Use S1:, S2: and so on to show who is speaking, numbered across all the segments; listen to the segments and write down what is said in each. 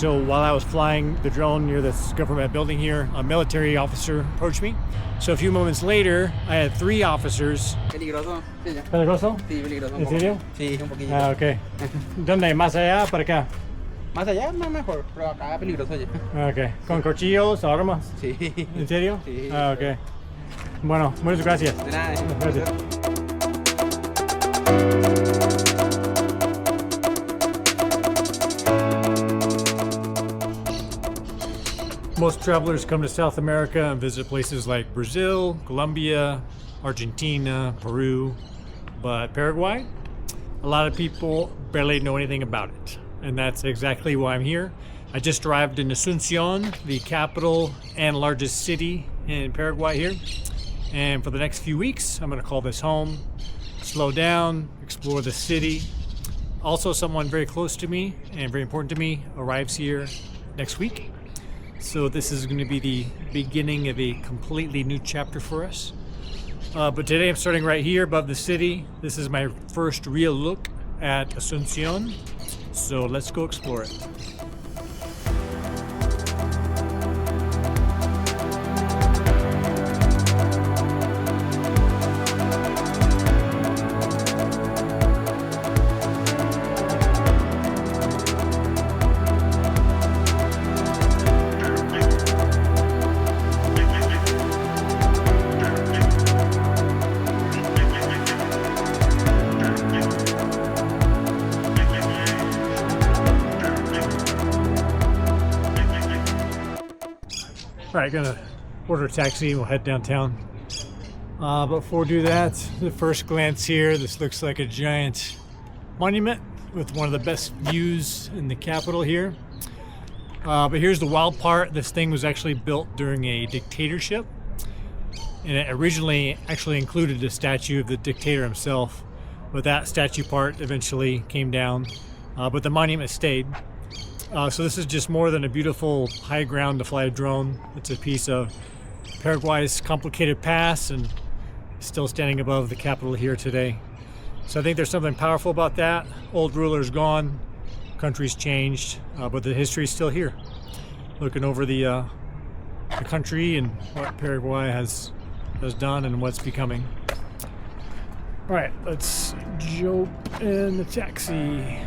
S1: So while I was flying the drone near this government building here, a military officer approached me. So a few moments later, I had 3 officers.
S2: Peligroso.
S1: ¿Peligroso?
S2: Sí, peligroso.
S1: ¿En serio?
S2: Sí, un poquito.
S1: Ah, ok. ¿Dónde? ¿Más allá para acá?
S2: Más allá, más mejor, pero acá peligroso ya.
S1: Ah, ok. ¿Con cuchillos, armas?
S2: Sí.
S1: ¿En serio?
S2: Sí.
S1: Ah, ok. Bueno, muchas gracias.
S2: De nada.
S1: Gracias. Most travelers come to South America and visit places like Brazil, Colombia, Argentina, Peru, but Paraguay, a lot of people barely know anything about it. And that's exactly why I'm here. I just arrived in Asuncion, the capital and largest city in Paraguay here. And for the next few weeks, I'm gonna call this home, slow down, explore the city. Also, someone very close to me and very important to me arrives here next week. So this is going to be the beginning of a completely new chapter for us. But today I'm starting right here above the city. This is my first real look at Asuncion. So let's go explore it. All right, gonna order a taxi. We'll head downtown. But before we do that, the first glance here, this looks like a giant monument with one of the best views in the capital here. But here's the wild part. This thing was actually built during a dictatorship. And it originally actually included a statue of the dictator himself. But that statue part eventually came down. But the monument stayed. So this is just more than a beautiful high ground to fly a drone. It's a piece of Paraguay's complicated past and still standing above the capital here today. So I think there's something powerful about that. Old rulers gone, country's changed, but the history's still here. Looking over the country and what Paraguay has done and what's becoming. All right, let's jump in the taxi.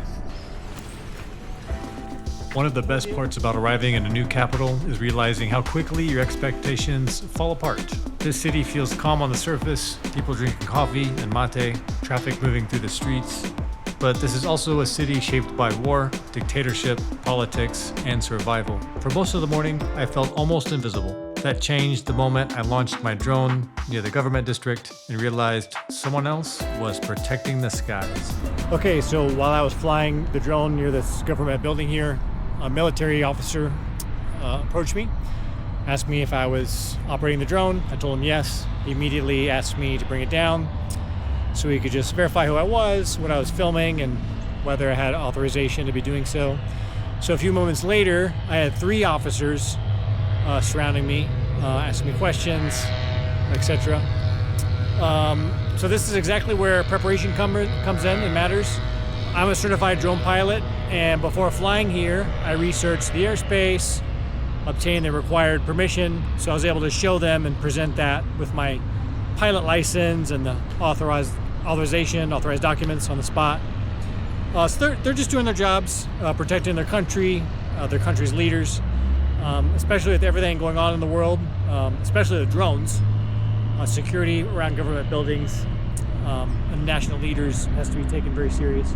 S1: One of the best parts about arriving in a new capital is realizing how quickly your expectations fall apart. This city feels calm on the surface, people drinking coffee and mate, traffic moving through the streets. But this is also a city shaped by war, dictatorship, politics, and survival. For most of the morning, I felt almost invisible. That changed the moment I launched my drone near the government district and realized someone else was protecting the skies. Okay, so while I was flying the drone near this government building here, a military officer approached me, asked me if I was operating the drone. I told him yes. He immediately asked me to bring it down so he could just verify who I was, what I was filming, and whether I had authorization to be doing so. So a few moments later, I had 3 officers surrounding me, asking me questions, etc. So this is exactly where preparation comes in and matters. I'm a certified drone pilot, and before flying here, I researched the airspace, obtained the required permission, so I was able to show them and present that with my pilot license and the authorized documents on the spot. So they're just doing their jobs, protecting their country, their country's leaders, especially with everything going on in the world, especially the drones. Security around government buildings and national leaders has to be taken very serious.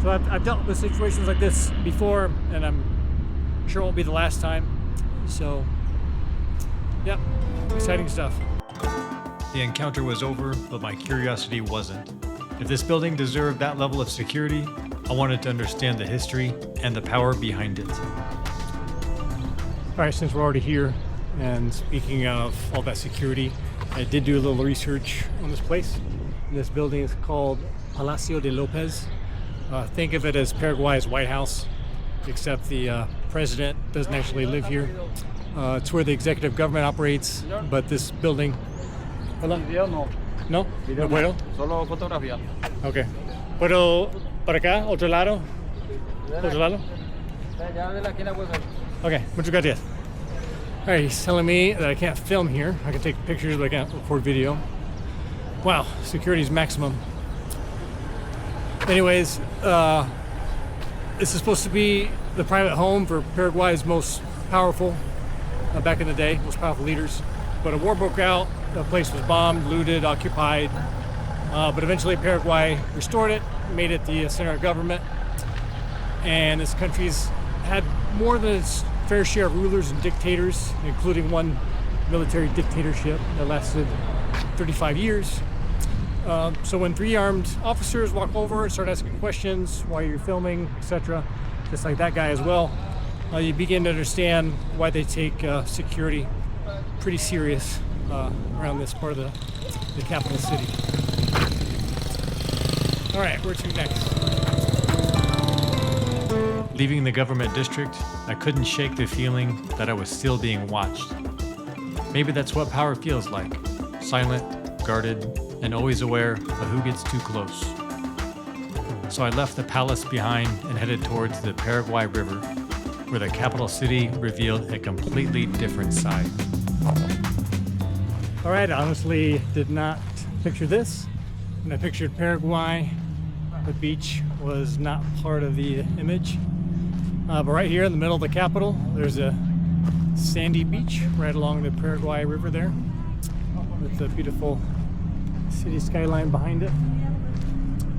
S1: So I've dealt with situations like this before, and I'm sure it won't be the last time. So, yep, exciting stuff. The encounter was over, but my curiosity wasn't. If this building deserved that level of security, I wanted to understand the history and the power behind it. All right, since we're already here, and speaking of all that security, I did do a little research on this place. This building is called Palacio de López. Think of it as Paraguay's White House, except the president doesn't actually live here. It's where the executive government operates, but this building... Hola?
S2: Video no.
S1: ¿No? ¿No puedo?
S2: Solo fotografía.
S1: Okay. ¿Puedo para acá? ¿Otro lado? ¿Otro lado?
S2: Ya de aquí la puedo hacer.
S1: Okay, muchas gracias. All right, he's telling me that I can't film here. I can take pictures, but I can't record video. Wow, security's maximum. Anyways, this is supposed to be the private home for Paraguay's most powerful, back in the day, most powerful leaders. But a war broke out, the place was bombed, looted, occupied. But eventually Paraguay restored it, made it the center of government. And this country's had more than its fair share of rulers and dictators, including one military dictatorship that lasted 35 years. So when three armed officers walk over and start asking questions while you're filming, etc., just like that guy as well, you begin to understand why they take security pretty serious around this part of the capital city. All right, where to next? Leaving the government district, I couldn't shake the feeling that I was still being watched. Maybe that's what power feels like: silent, guarded, and always aware of who gets too close. So I left the palace behind and headed towards the Paraguay River, where the capital city revealed a completely different side. All right, I honestly did not picture this. When I pictured Paraguay, the beach was not part of the image. But right here in the middle of the capital, there's a sandy beach right along the Paraguay River there, with the beautiful city skyline behind it.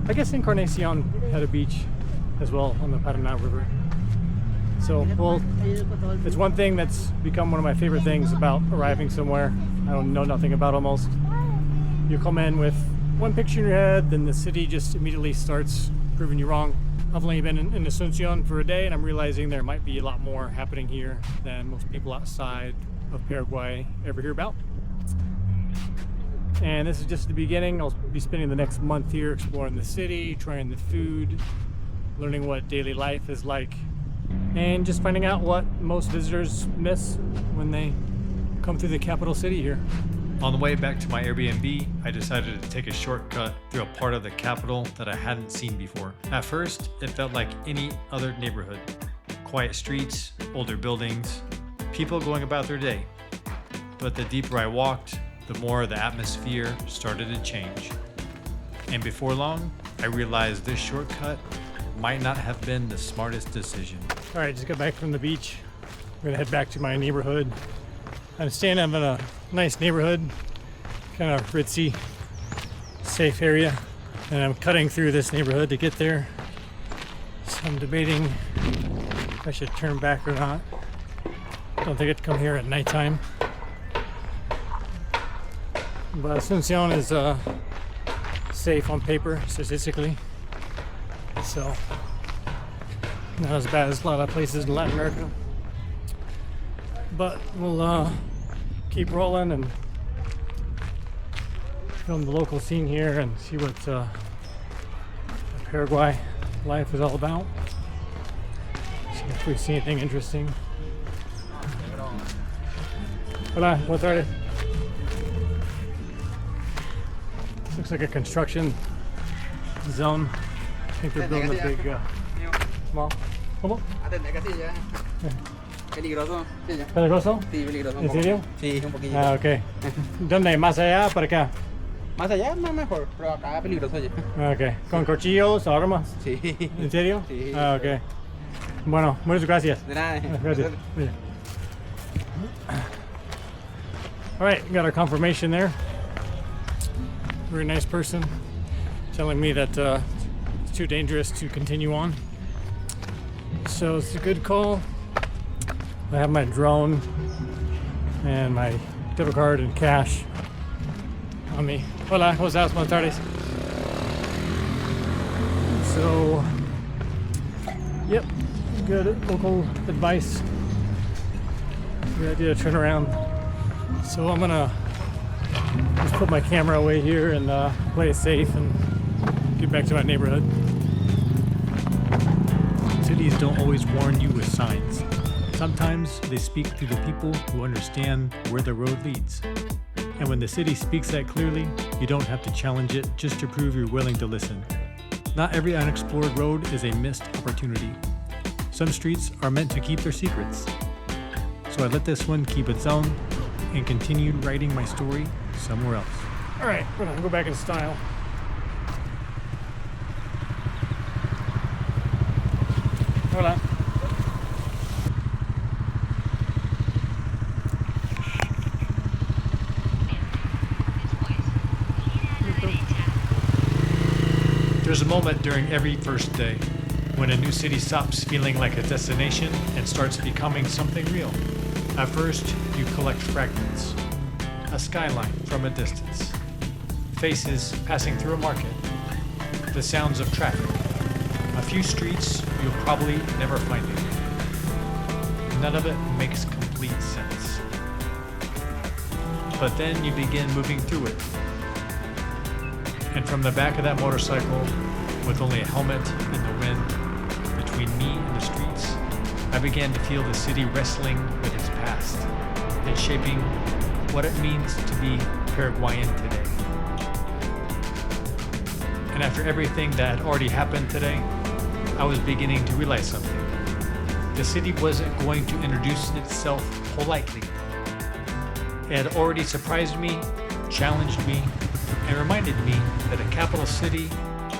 S1: I guess Encarnacion had a beach as well on the Paraná River. So, well, it's one thing that's become one of my favorite things about arriving somewhere I don't know nothing about almost. You come in with one picture in your head, then the city just immediately starts proving you wrong. I've only been in Asuncion for a day, and I'm realizing there might be a lot more happening here than most people outside of Paraguay ever hear about. And this is just the beginning. I'll be spending the next month here exploring the city, trying the food, learning what daily life is like, and just finding out what most visitors miss when they come through the capital city here. On the way back to my Airbnb, I decided to take a shortcut through a part of the capital that I hadn't seen before. At first, it felt like any other neighborhood. Quiet streets, older buildings, people going about their day. But the deeper I walked, the more the atmosphere started to change. And before long, I realized this shortcut might not have been the smartest decision. All right, just got back from the beach. I'm gonna head back to my neighborhood. I'm staying in a nice neighborhood, kind of ritzy, safe area. And I'm cutting through this neighborhood to get there. So I'm debating if I should turn back or not. Don't think I'd come here at nighttime. But Asuncion is safe on paper, statistically. So, not as bad as a lot of places in Latin America. But we'll keep rolling and film the local scene here and see what Paraguay life is all about. See if we see anything interesting. Hola, buenas tardes. Looks like a construction zone. I think they're building a big mall. ¿Cómo?
S2: Atender que sí, ya. Peligroso. Sí, ya.
S1: ¿Peligroso?
S2: Sí, peligroso.
S1: ¿En serio?
S2: Sí, un poquillo.
S1: Ah, ok. ¿Dónde? ¿Más allá? ¿Para acá?
S2: Más allá, más mejor, pero acá peligroso ya.
S1: Ah, ok. ¿Con cuchillos, armas?
S2: Sí.
S1: ¿En serio?
S2: Sí.
S1: Ah, ok. Bueno, muchas gracias.
S2: De nada.
S1: Gracias. Yeah. All right, got our confirmation there. Very nice person telling me that it's too dangerous to continue on. So it's a good call. I have my drone and my debit card and cash on me. Hola, ¿cómo estás? Buenas tardes. So, yep, good local advice. Good idea to turn around. So I'm gonna just put my camera away here and play it safe and get back to my neighborhood. Cities don't always warn you with signs. Sometimes they speak to the people who understand where the road leads. And when the city speaks that clearly, you don't have to challenge it just to prove you're willing to listen. Not every unexplored road is a missed opportunity. Some streets are meant to keep their secrets. So I let this one keep its own and continued writing my story somewhere else. All right, we're gonna go back in style. Hola. There's a moment during every first day when a new city stops feeling like a destination and starts becoming something real. At first, you collect fragments. A skyline from a distance. Faces passing through a market. The sounds of traffic. A few streets you'll probably never find again. None of it makes complete sense. But then you begin moving through it. And from the back of that motorcycle, with only a helmet and the wind between me and the streets, I began to feel the city wrestling with its past and shaping what it means to be Paraguayan today. And after everything that had already happened today, I was beginning to realize something. The city wasn't going to introduce itself politely. It had already surprised me, challenged me, and reminded me that a capital city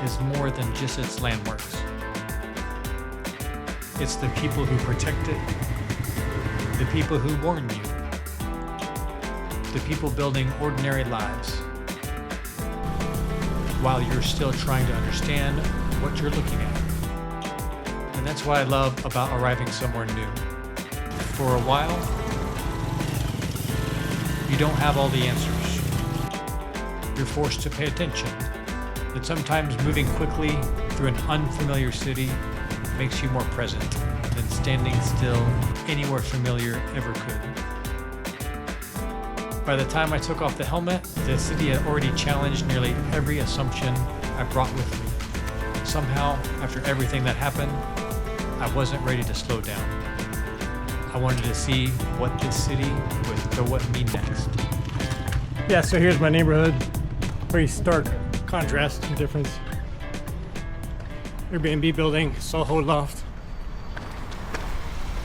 S1: is more than just its landmarks. It's the people who protect it, the people who warn you, the people building ordinary lives, while you're still trying to understand what you're looking at. And that's what I love about arriving somewhere new. For a while, you don't have all the answers. You're forced to pay attention. But sometimes moving quickly through an unfamiliar city makes you more present than standing still anywhere familiar ever could. By the time I took off the helmet, the city had already challenged nearly every assumption I brought with me. Somehow, after everything that happened, I wasn't ready to slow down. I wanted to see what this city would throw at me next. Yeah, so here's my neighborhood. Very stark contrast and difference. Airbnb building, Soho loft.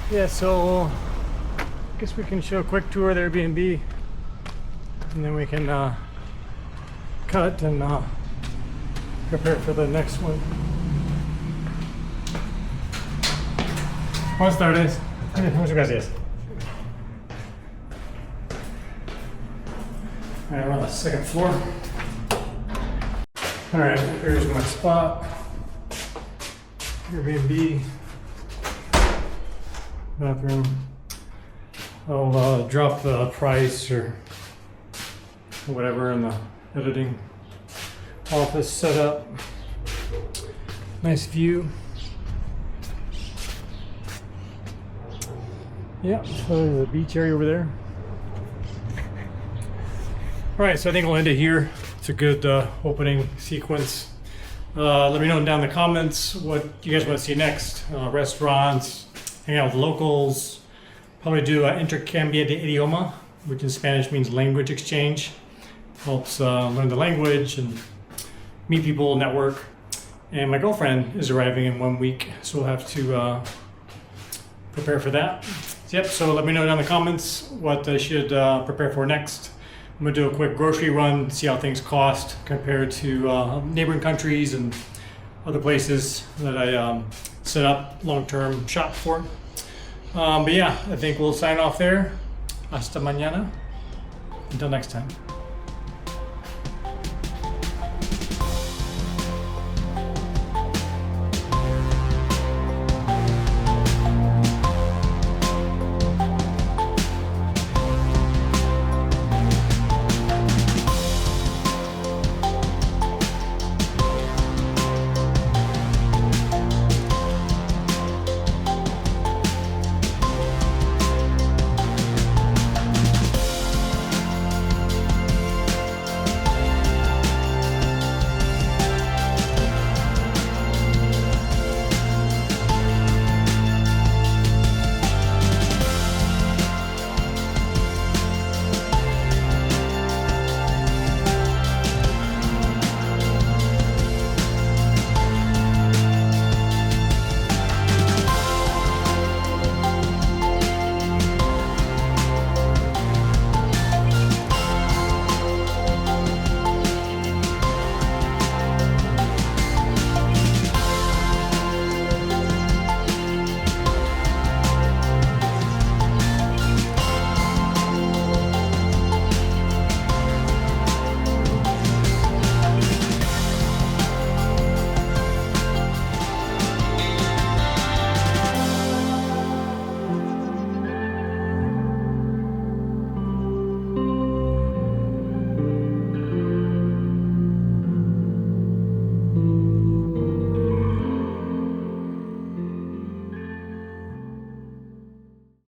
S1: Yeah, so I guess we can show a quick tour of the Airbnb and then we can cut and prepare for the next one. Buenas tardes. Muchas gracias. All right, we're on the second floor. All right, here's my spot. Airbnb. Bathroom. I'll drop the price or whatever in the editing. Office setup. Nice view. Yeah, so there's a beach area over there. All right, so I think I'll end it here. It's a good opening sequence. Let me know down in the comments what you guys want to see next. Restaurants, hang out with locals, probably do intercambio de idioma, which in Spanish means language exchange. Helps learn the language and meet people, network. And my girlfriend is arriving in 1 week, so we'll have to prepare for that. Yep, so let me know down in the comments what I should prepare for next. I'm gonna do a quick grocery run, see how things cost compared to neighboring countries and other places that I set up long-term shop for. But yeah, I think we'll sign off there. Hasta mañana. Until next time.